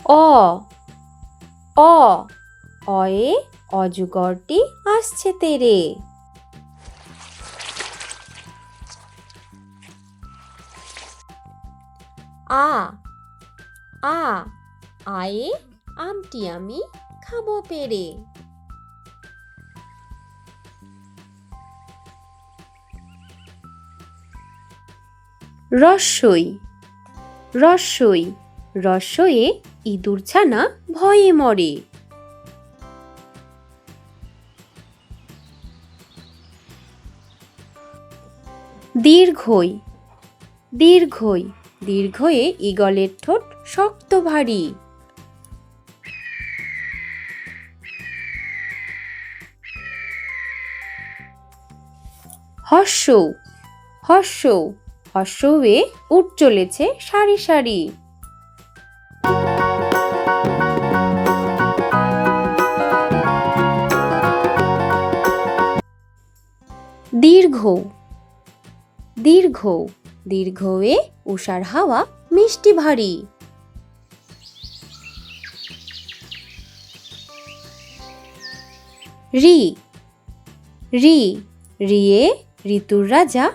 অ অ অয়ে অজগরটি আসছে তেরে। আ আ আয়ে আমটি আমি খাবো পেরে। রস্যই রস্যই রস্যয়ে ইঁদুর ছানা ভয়ে মরে। দীর্ঘই দীর্ঘই দীর্ঘয়ে ঈগলের ঠোঁট শক্ত ভারী। হর্ষৌ হর্ষৌ হর্ষৌয়ে উট চলেছে সারি সারি। দীর্ঘৌ দীর্ঘৌ দীর্ঘয়ে উষার হাওয়া মিষ্টি ভারী। রি রি রিয়ে ঋতুর রাজা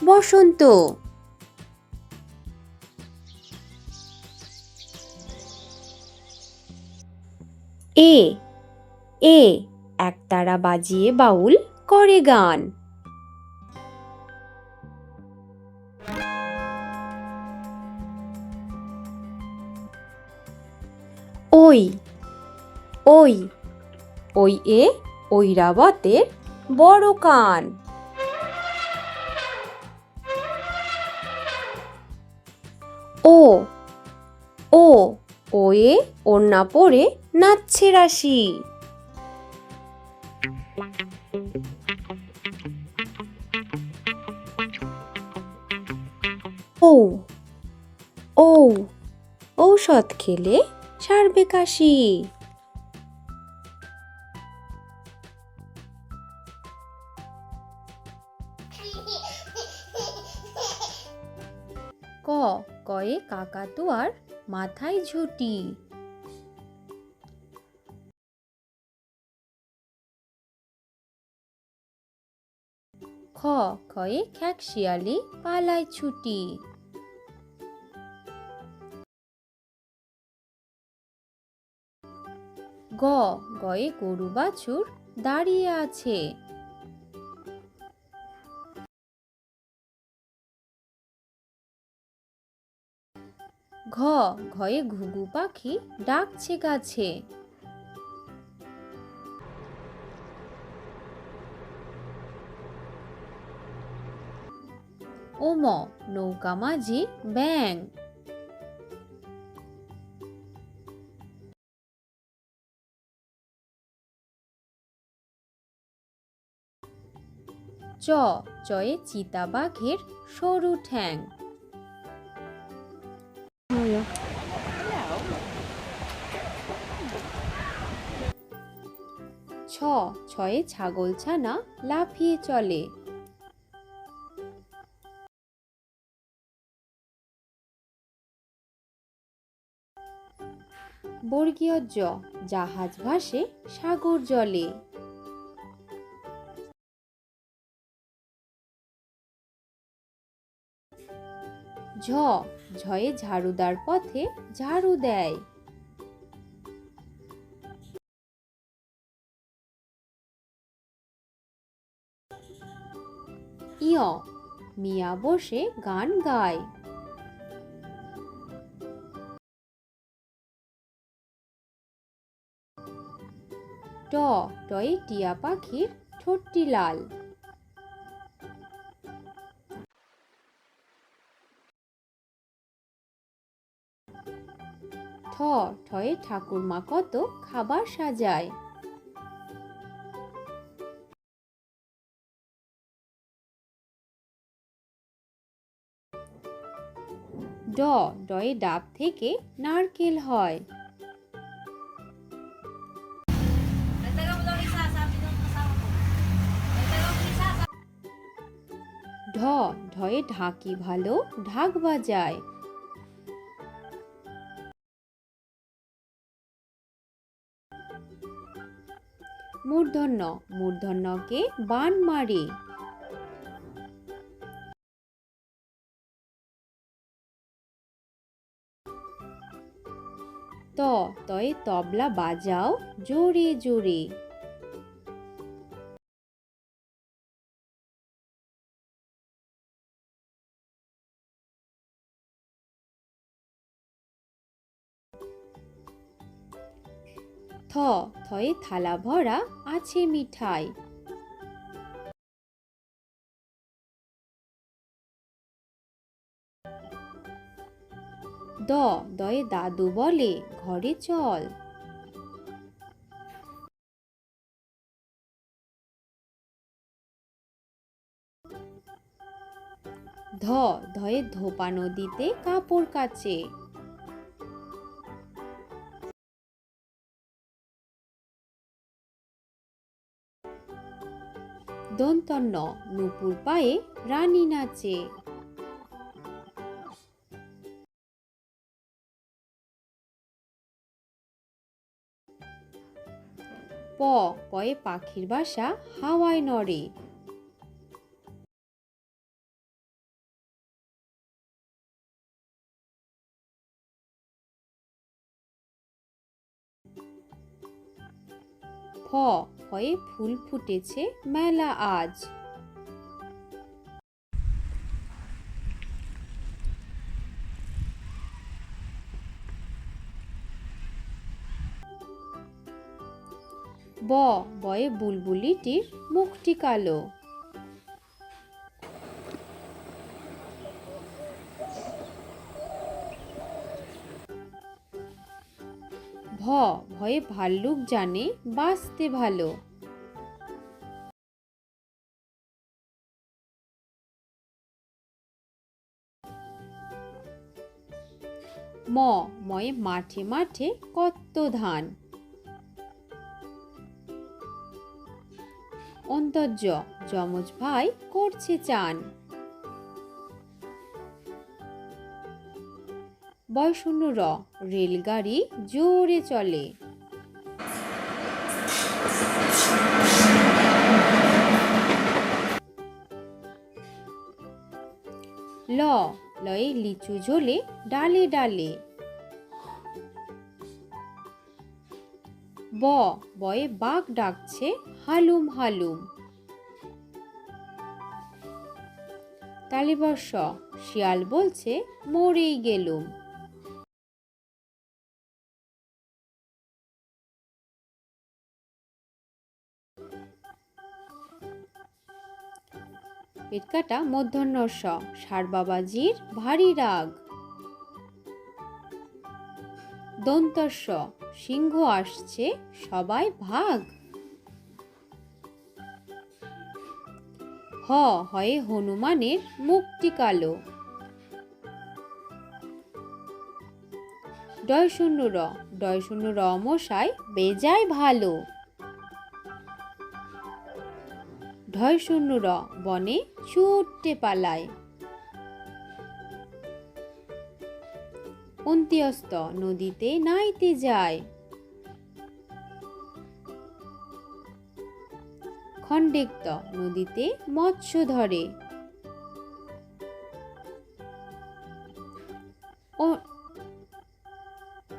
বসন্ত। এ এ একতারা বাজিয়ে বাউল করে গান। ওই ওই ওই এ ঐরাবতের বড় কান। ও ও ওয়ে ওড়না পরে নাচছে রাশি। ঔ ঔ ঔষধ খেলে সারবে কাশি। ক কয়ে কাকাতুয়ার মাথায় ঝুঁটি। খ খয়ে খ্যাকশিয়ালি পালায় ছুটি। গ গয়ে গরু বাছুর দাঁড়িয়ে আছে। ঘ ঘয়ে ঘুঘু পাখি ডাকছে গাছে। ওম নৌকা মাঝি ব্যাং। চ চয়ে চিতা বাঘের সরু ঠ্যাং। ছ ছয়ে ছাগল ছানা লাফিয়ে চলে। বর্গীয় জ জাহাজ ভাসে সাগর জলে। ঝ ঝয়ে ঝাড়ুদার পথে ঝাড়ু দেয়। ইয় মিয়া বসে গান গায়। ট টয়ে টিয়া পাখির ঠোঁটটি লাল। ঠ ঠয়ে ঠাকুরমা কত খাবার সাজায়। ড ডয়ে ডাব থেকে নারকেল হয়। ঢ ঢয়ে ঢাকি ভালো ঢাক বাজায়। মূর্ধন্য মূর্ধন্যকে বান মারে। তয়ে তবলা বাজাও জোরে জোরে। থয়ে থালা ভরা আছে মিঠাই। দয়ে দাদু বলে ঘরে চল। ধয়ে ধোপা নদীতে কাপড় কাচে। দন্তন্য নুপুর পায়ে রানী নাচে। পয়ে পাখির বাসা হাওয়ায় নড়ে। ফয়ে ফুল ফুটেছে মেলা আজ। বয়ে বুলবুলিটির মুখটি কালো। ভয়ে ভাল্লুক জানে বাঁচতে ভালো। ময়ে মাঠে মাঠে কত ধান। অন্তর্য যমজ ভাই করছে চান। বয়শূন্য রেলগাড়ি জোরে চলে। লয়ে লিচু ঝোলে ডালে ডালে। বয়ে বাঘ ডাকছে হালুম হালুম। তালিবর্ষ শিয়াল বলছে মরেই গেলুম। পেটকাটা মূর্ধন্য ষাঁড় বাবাজির ভারী রাগ। দন্তস্ব সিংহ আসছে সবাই ভাগ। হয়ে হনুমানের মুখটি কালো। ডয়শূন্য মশাই বেজায় ভালো। ঢয়শূন্য বনে ছুটতে পালায়। অন্ত্যস্ত নদীতে নাইতে যায়। খণ্ডেক্ত নদীতে মৎস্য ধরে।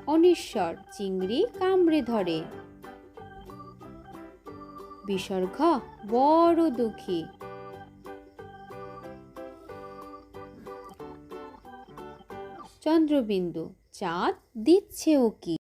অনিশ্বর চিংড়ি কামড়ে ধরে। বিসর্গ বড় দুঃখী। চন্দ্রবিন্দু চাঁদ দিচ্ছে উকি।